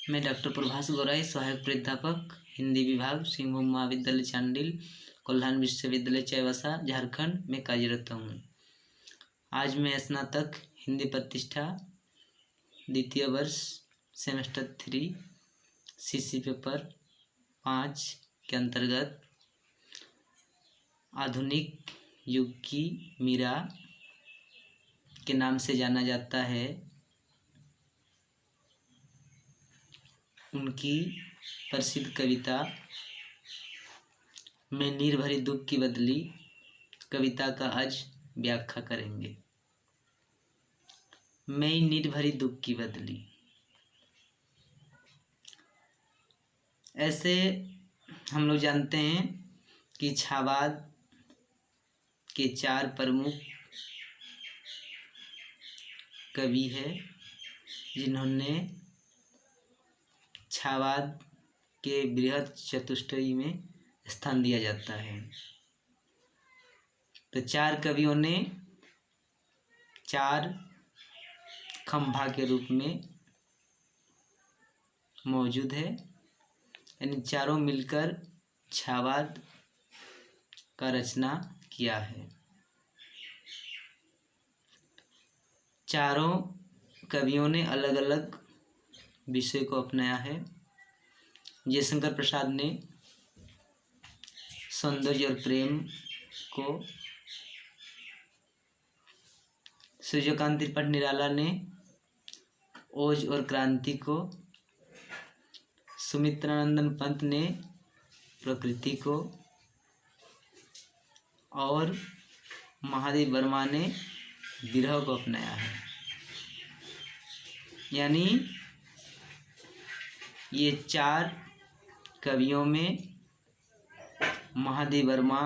मैं डॉक्टर प्रभास गौराई, सहायक प्राध्यापक हिंदी विभाग, सिंहभूम महाविद्यालय चांडिल, कोल्हान विश्वविद्यालय चाईबासा, झारखंड में कार्यरत हूँ। आज मैं स्नातक हिंदी प्रतिष्ठा द्वितीय वर्ष सेमेस्टर 3 CC पेपर 5 के अंतर्गत आधुनिक युग की मीरा के नाम से जाना जाता है, उनकी प्रसिद्ध कविता मैं नीर भरी दुख की बदली कविता का आज व्याख्या करेंगे। मैं नीर भरी दुख की बदली। ऐसे हम लोग जानते हैं कि छावाद के 4 प्रमुख कवि हैं जिन्होंने छावाद के बृहद चतुष्टयी में स्थान दिया जाता है। तो 4 कवियों ने 4 खंभा के रूप में मौजूद है, यानी चारों मिलकर छावाद का रचना किया है। चारों कवियों ने अलग अलग विषय को अपनाया है। जयशंकर प्रसाद ने सौंदर्य और प्रेम को, सूर्यकांत त्रिपाठी निराला ने ओज और क्रांति को, सुमित्रानंदन पंत ने प्रकृति को और महादेव वर्मा ने विरह को अपनाया है। यानी ये 4 कवियों में महादेव वर्मा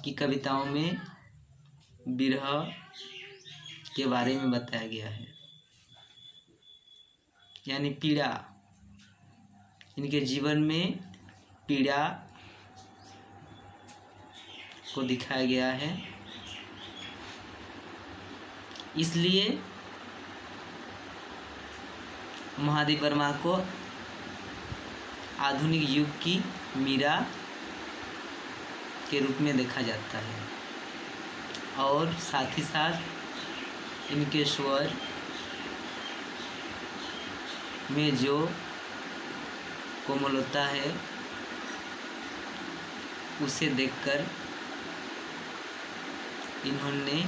की कविताओं में विरह के बारे में बताया गया है, यानी पीड़ा, इनके जीवन में पीड़ा को दिखाया गया है। इसलिए महादेव वर्मा को आधुनिक युग की मीरा के रूप में देखा जाता है और साथ ही साथ इनके स्वर में जो कोमलता है उसे देखकर इन्होंने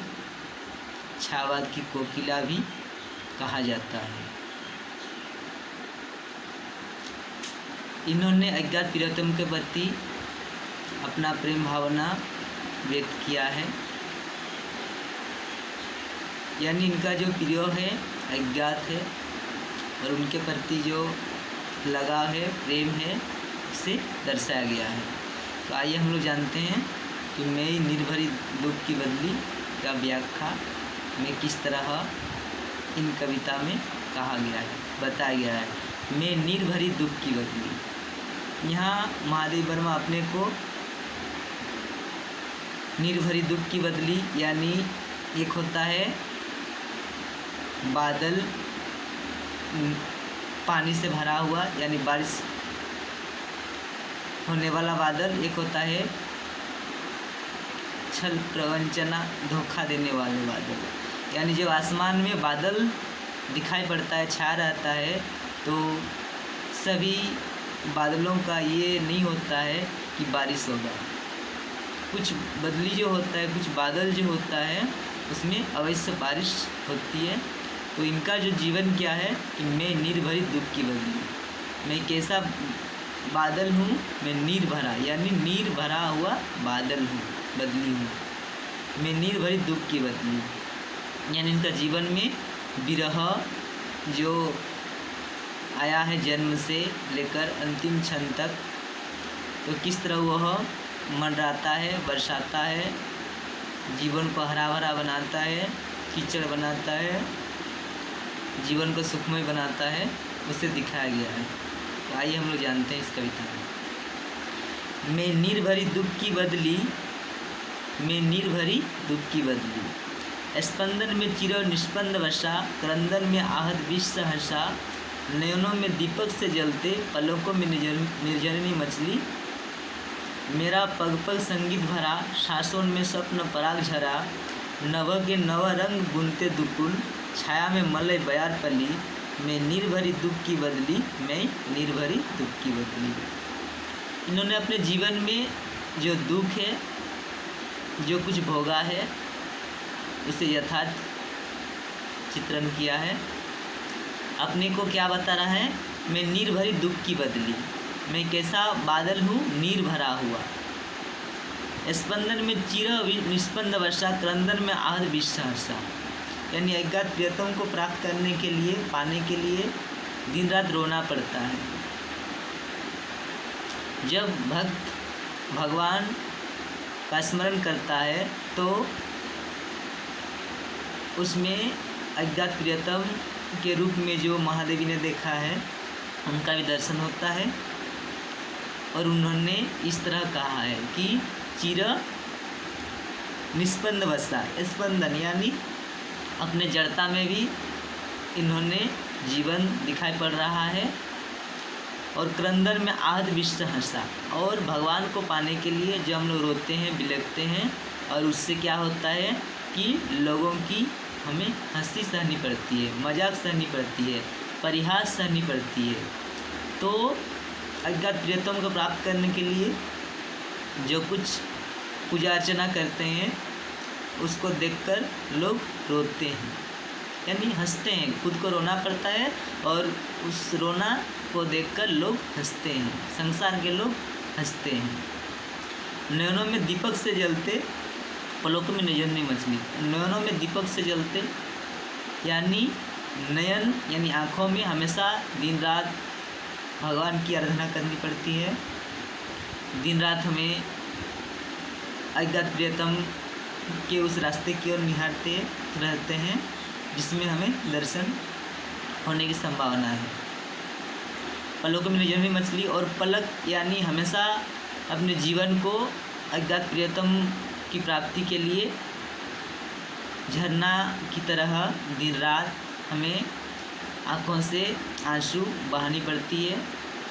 छावाद की कोकिला भी कहा जाता है। इन्होंने अज्ञात प्रियतम के प्रति अपना प्रेम भावना व्यक्त किया है, यानी इनका जो प्रिय है अज्ञात है और उनके प्रति जो लगाव है, प्रेम है, उसे दर्शाया गया है। तो आइए हम लोग जानते हैं कि मैं नीर भरी दुख की बदली का व्याख्या में किस तरह इन कविता में कहा गया है, बताया गया है। मैं नीर भरी दुख की बदली। यहाँ महादेव वर्मा अपने को नीर भरी दुख की बदली, यानी एक होता है बादल पानी से भरा हुआ, यानी बारिश होने वाला बादल, एक होता है छल प्रवंचना धोखा देने वाले बादल। यानी जब आसमान में बादल दिखाई पड़ता है, छा रहता है, तो सभी बादलों का ये नहीं होता है कि बारिश होगा। कुछ बदली जो होता है, कुछ बादल जो होता है, उसमें अवश्य बारिश होती है। तो इनका जो जीवन क्या है कि मैं नीर भरी दुख की बदली। मैं कैसा बादल हूँ? मैं नीर भरा, यानी नीर भरा हुआ बादल हूँ, बदली हूँ। मैं नीर भरी दुख की बदली, यानी इनका जीवन में विरह जो आया है जन्म से लेकर अंतिम क्षण तक, तो किस तरह वह मंडराता है, बरसाता है, जीवन को हरा भरा बनाता है, कीचड़ बनाता है, जीवन को सुखमय बनाता है, उसे दिखाया गया है। तो आइए हम लोग जानते हैं इस कविता में। मैं नीर भरी दुख की बदली, मैं नीर भरी दुख की बदली। स्पंदन में चिर निष्पंद वशा, क्रंदन में आहत विष सहसा, नयनों में दीपक से जलते, पलकों में निर्जरनी मछली। मेरा पग पग संगीत भरा, सांसों में स्वप्न पराग झरा। नभ के नव रंग बुनते दुकुल, छाया में मलय बयार पली। मैं निर्भरी दुख की बदली, मैं निर्भरी दुख की बदली। इन्होंने अपने जीवन में जो दुख है, जो कुछ भोगा है, उसे यथार्थ चित्रण किया है। अपने को क्या बता रहा है? मैं निर्भरी दुख की बदली, मैं कैसा बादल हूँ, नीर भरा हुआ। स्पंदन में चिर निस्पंद वर्षा, क्रंदन में आहत विश्वासा। यानी अज्ञात प्रियतम को प्राप्त करने के लिए, पाने के लिए दिन रात रोना पड़ता है। जब भक्त भगवान का स्मरण करता है तो उसमें अज्ञात प्रियतम के रूप में जो महादेवी ने देखा है, उनका भी दर्शन होता है। और उन्होंने इस तरह कहा है कि चिर निस्पंद वर्षा, स्पंदन यानी अपने जड़ता में भी इन्होंने जीवन दिखाई पड़ रहा है। और क्रंदन में आहत विश्व हंसा। और भगवान को पाने के लिए जब हम लोग रोते हैं, बिलखते हैं, और उससे क्या होता है कि लोगों की हमें हंसी सहनी पड़ती है, मजाक सहनी पड़ती है, परिहास सहनी पड़ती है। तो अज्ञात प्रियतम को प्राप्त करने के लिए जो कुछ पूजा अर्चना करते हैं, उसको देखकर लोग रोते हैं, यानी हंसते हैं। खुद को रोना पड़ता है और उस रोना को देखकर लोग हंसते हैं, संसार के लोग हंसते हैं। नयनों में दीपक से जलते, पलकों में निर्जरनी मछली। नयनों में दीपक से जलते यानी नयन यानी आँखों में हमेशा दिन रात भगवान की आराधना करनी पड़ती है। दिन रात हमें अज्ञात प्रियतम के उस रास्ते की ओर निहारते रहते हैं, जिसमें हमें दर्शन होने की संभावना है। पलकों में निर्जरनी मछली। और पलक यानी हमेशा अपने जीवन को अज्ञात प्रियतम की प्राप्ति के लिए झरना की तरह दिन रात हमें आँखों से आंसू बहानी पड़ती है।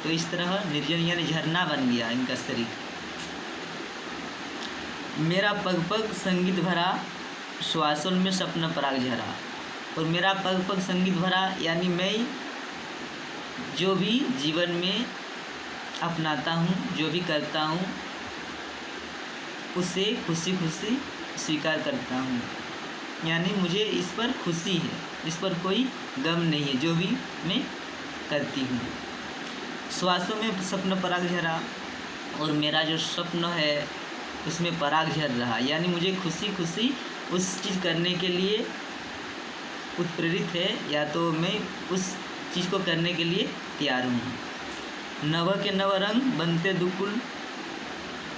तो इस तरह निर्जन यानी झरना बन गया इनका शरीर। मेरा पग पग संगीत भरा, श्वासों में स्वप्न पराग झरा। और मेरा पग पग संगीत भरा यानी मैं जो भी जीवन में अपनाता हूँ, जो भी करता हूँ, उसे खुशी खुशी स्वीकार करता हूँ। यानी मुझे इस पर खुशी है, इस पर कोई गम नहीं है जो भी मैं करती हूँ। श्वासों में स्वप्न पराग झरा। और मेरा जो स्वप्न है उसमें पराग झर रहा, यानी मुझे खुशी खुशी उस चीज़ करने के लिए उत्प्रेरित है, या तो मैं उस चीज़ को करने के लिए तैयार हूँ। नव के नव रंग बनते दुकुल।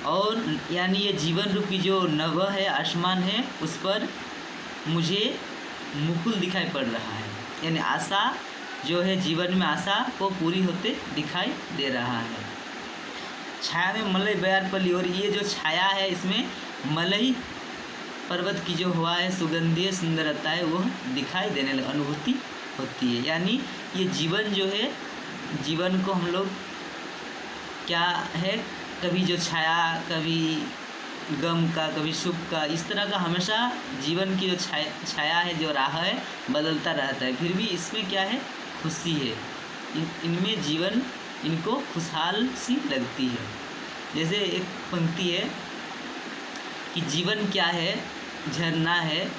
और यानी ये जीवन रूपी जो नभ है, आसमान है, उस पर मुझे मुकुल दिखाई पड़ रहा है। यानी आशा जो है, जीवन में आशा को पूरी होते दिखाई दे रहा है। छाया में मलय बयार पली। और ये जो छाया है, इसमें मलय पर्वत की जो हवा है, सुगंधीय सुंदरता है, वो दिखाई देने लगी, अनुभूति होती है। यानी ये जीवन जो है, जीवन को हम लोग क्या है, कभी जो छाया, कभी गम का, कभी सुख का, इस तरह का हमेशा जीवन की जो छाया है, जो राह है, बदलता रहता है। फिर भी इसमें क्या है, खुशी है। इनमें जीवन इनको खुशहाल सी लगती है। जैसे एक पंक्ति है कि जीवन क्या है, झरना है,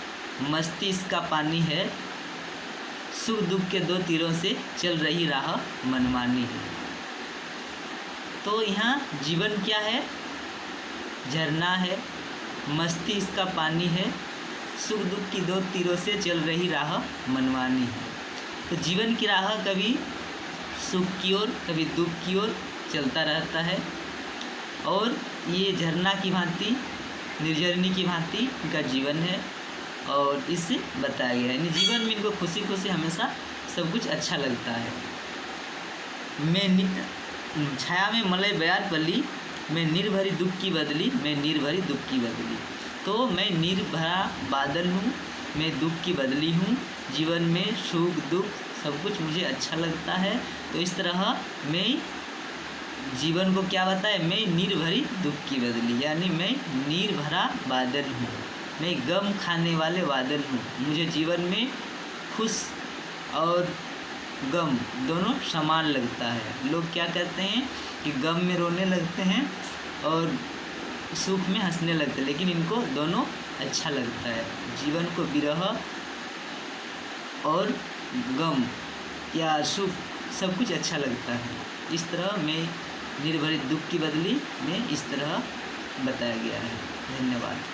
मस्ती इसका पानी है, सुख दुख के दो तीरों से चल रही राह मनमानी है। तो यहाँ जीवन क्या है, झरना है, मस्ती इसका पानी है, सुख दुख की दो तीरों से चल रही राह मनमानी है। तो जीवन की राह कभी सुख की ओर, कभी दुख की ओर चलता रहता है। और ये झरना की भांति, निर्जरनी की भांति इनका जीवन है। और इससे बताया गया है, यानी जीवन में इनको खुशी खुशी हमेशा सब कुछ अच्छा लगता है। मैं छाया में मलय बयार पली, मैं निर्भरी दुख की बदली, मैं निर्भरी दुख की बदली। तो मैं निर्भरा बादल हूँ, मैं दुख की बदली हूँ। जीवन में सुख दुख सब कुछ मुझे अच्छा लगता है। तो इस तरह मैं जीवन को क्या बताए, मैं नीर भरी दुख की बदली, यानी मैं नीर भरा बादल हूँ, मैं गम खाने वाले बादल हूँ। मुझे जीवन में खुश और गम दोनों समान लगता है। लोग क्या करते हैं कि गम में रोने लगते हैं और सुख में हंसने लगते हैं, लेकिन इनको दोनों अच्छा लगता है। जीवन को विरह और गम या सुख सब कुछ अच्छा लगता है। इस तरह मैं निर्भरित दुख की बदली में इस तरह बताया गया है। धन्यवाद।